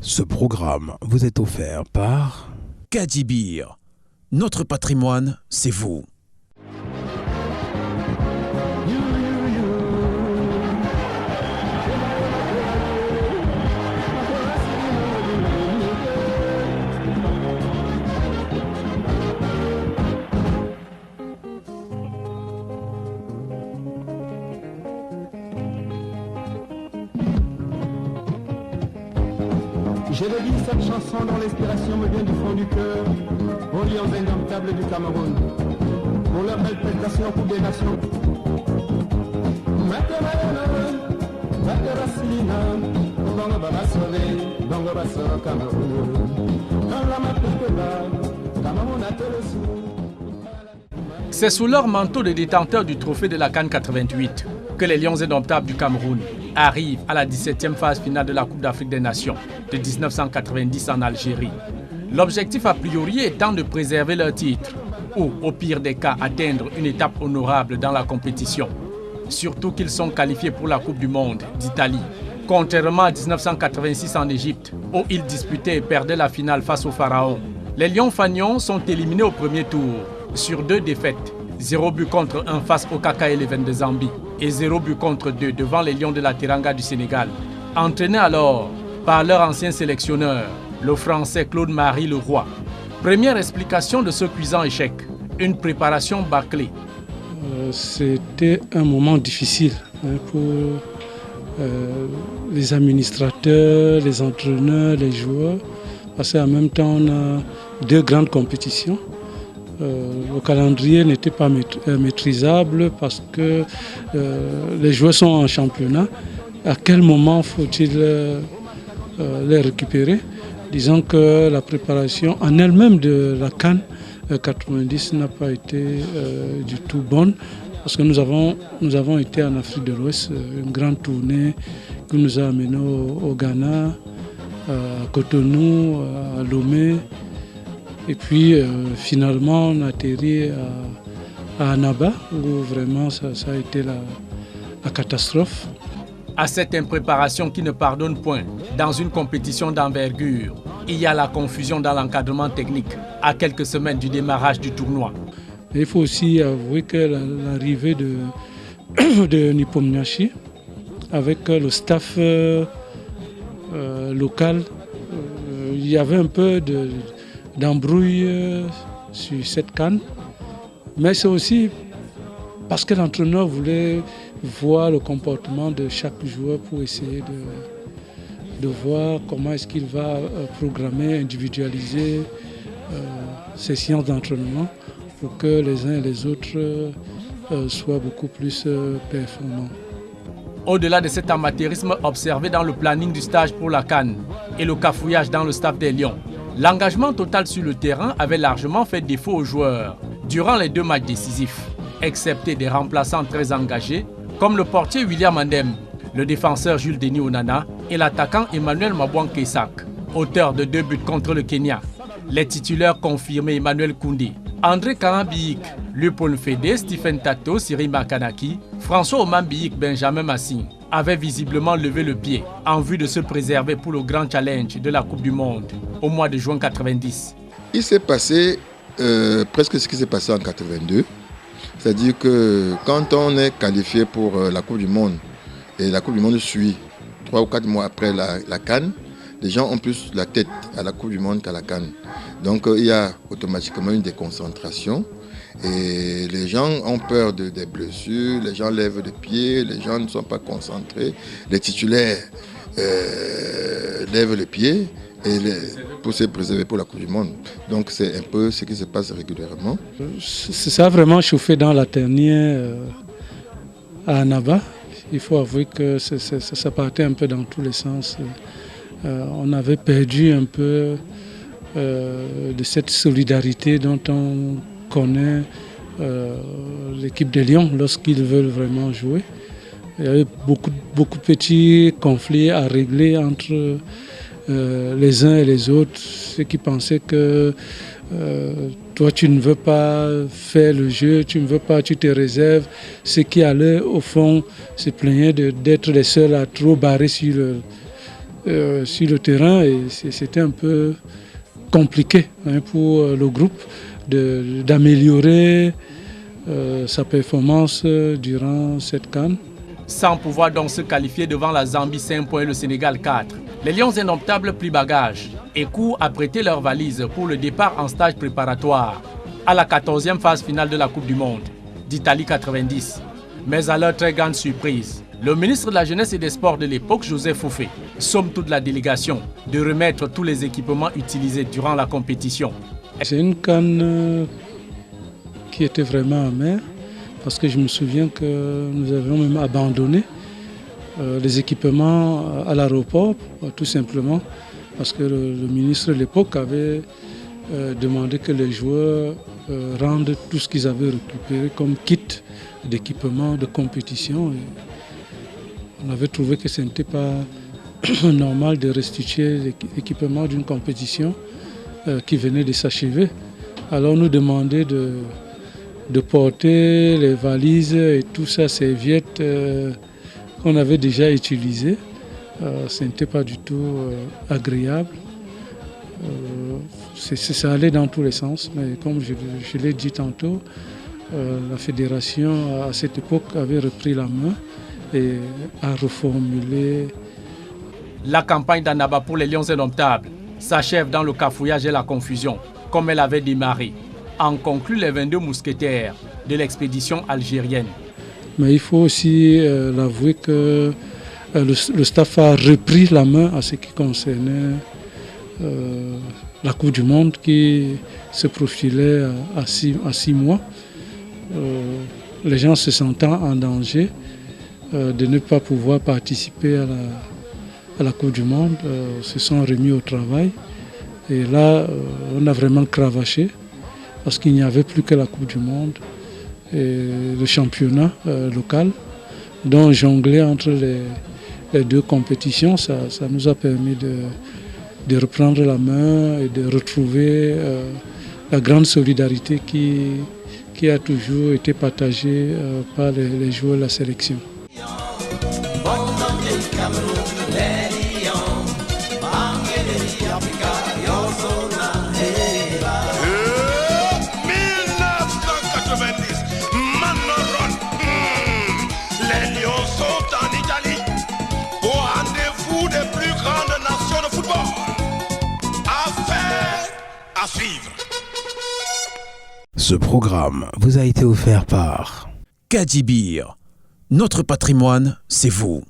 Ce programme vous est offert par Kadibir. Notre patrimoine, c'est vous. Je dédie cette chanson dont l'inspiration me vient du fond du cœur aux lions indomptables du Cameroun pour leur belle prestation au Coupe des Nations. C'est sous leur manteau de détenteur du trophée de la CAN 88 que les Lions indomptables du Cameroun arrivent à la 17e phase finale de la Coupe d'Afrique des Nations de 1990 en Algérie. L'objectif a priori étant de préserver leur titre ou, au pire des cas, atteindre une étape honorable dans la compétition. Surtout qu'ils sont qualifiés pour la Coupe du Monde d'Italie. Contrairement à 1986 en Égypte, où ils disputaient et perdaient la finale face au Pharaon, les Lions Fanions sont éliminés au premier tour sur 2 défaites. 0 but contre 1 face au KK Eleven de Zambie et 0 but contre 2 devant les Lions de la Teranga du Sénégal. Entraînés alors par leur ancien sélectionneur, le Français Claude-Marie Leroy. Première explication de ce cuisant échec, une préparation bâclée. C'était un moment difficile pour les administrateurs, les entraîneurs, les joueurs, parce qu'en même temps on a 2 grandes compétitions. Le calendrier n'était pas maîtrisable parce que les joueurs sont en championnat. À quel moment faut-il les récupérer? Disons que la préparation en elle-même de la CAN 90 n'a pas été du tout bonne parce que nous avons été en Afrique de l'Ouest, une grande tournée qui nous a amenés au Ghana, à Cotonou, à Lomé. Et puis finalement on a atterri à Annaba où vraiment ça a été la catastrophe. À cette impréparation qui ne pardonne point, dans une compétition d'envergure, il y a la confusion dans l'encadrement technique à quelques semaines du démarrage du tournoi. Et il faut aussi avouer que l'arrivée de Nepomniachtchi avec le staff local, il y avait un peu d'embrouille sur cette CAN, mais c'est aussi parce que l'entraîneur voulait voir le comportement de chaque joueur pour essayer de voir comment est-ce qu'il va programmer, individualiser ses séances d'entraînement pour que les uns et les autres soient beaucoup plus performants. Au-delà de cet amateurisme observé dans le planning du stage pour la CAN et le cafouillage dans le staff des Lions, l'engagement total sur le terrain avait largement fait défaut aux joueurs durant les 2 matchs décisifs, excepté des remplaçants très engagés comme le portier William Andem, le défenseur Jules Denis Onana et l'attaquant Emmanuel Mabouan Kesak, auteur de 2 buts contre le Kenya. Les titulaires confirmés Emmanuel Koundé, André Karambiyik, Lupon Fede, Stephen Tato, Cyril Makanaki, François Omambiyik, Benjamin Massing avaient visiblement levé le pied en vue de se préserver pour le grand challenge de la Coupe du Monde au mois de juin 90. Il s'est passé presque ce qui s'est passé en 82. C'est-à-dire que quand on est qualifié pour la Coupe du Monde et la Coupe du Monde suit 3 ou 4 mois après la CAN, les gens ont plus la tête à la Coupe du Monde qu'à la CAN. Donc il y a automatiquement une déconcentration et les gens ont peur des blessures, les gens lèvent le pied, les gens ne sont pas concentrés, les titulaires lèvent le pied pour se préserver pour la Coupe du Monde. Donc c'est un peu ce qui se passe régulièrement. Ça a vraiment chauffé dans la dernière à Annaba. Il faut avouer que ça partait un peu dans tous les sens. On avait perdu un peu de cette solidarité dont on connaît l'équipe des Lions lorsqu'ils veulent vraiment jouer. Il y avait beaucoup de petits conflits à régler entre les uns et les autres, ceux qui pensaient que toi tu ne veux pas faire le jeu, tu ne veux pas, tu te réserves. Ceux qui allaient au fond se plaignaient d'être les seuls à trop barrer sur sur le terrain et c'était un peu compliqué pour le groupe d'améliorer sa performance durant cette CAN. Sans pouvoir donc se qualifier devant la Zambie 5 points et le Sénégal 4, les Lions indomptables plient bagage et courent à prêter leurs valises pour le départ en stage préparatoire à la 14e phase finale de la Coupe du Monde d'Italie 90. Mais à leur très grande surprise, le ministre de la Jeunesse et des Sports de l'époque, Joseph Foufé, somme toute la délégation de remettre tous les équipements utilisés durant la compétition. C'est une CAN qui était vraiment amère parce que je me souviens que nous avions même abandonné les équipements à l'aéroport, tout simplement, parce que le ministre de l'époque avait demandé que les joueurs rendent tout ce qu'ils avaient récupéré comme kit d'équipement de compétition. Et on avait trouvé que ce n'était pas normal de restituer l'équipement d'une compétition qui venait de s'achever. Alors on nous demandait de porter les valises et tout ça, serviettes qu'on avait déjà utilisées. Ce n'était pas du tout agréable. Ça allait dans tous les sens, mais comme je l'ai dit tantôt, la fédération à cette époque avait repris la main et a reformulé. La campagne d'Annaba pour les Lions indomptables s'achève dans le cafouillage et la confusion, comme elle avait démarré. En conclut les 22 mousquetaires de l'expédition algérienne. Mais il faut aussi l'avouer que le staff a repris la main à ce qui concernait la Coupe du Monde qui se profilait à 6 mois. Les gens se sentant en danger de ne pas pouvoir participer à la Coupe du Monde se sont remis au travail. Et là, on a vraiment cravaché parce qu'il n'y avait plus que la Coupe du Monde et le championnat local. Donc jongler entre les deux compétitions, ça nous a permis de reprendre la main et de retrouver la grande solidarité qui a toujours été partagée par les joueurs de la sélection. Ce programme vous a été offert par Kadibir, notre patrimoine, c'est vous.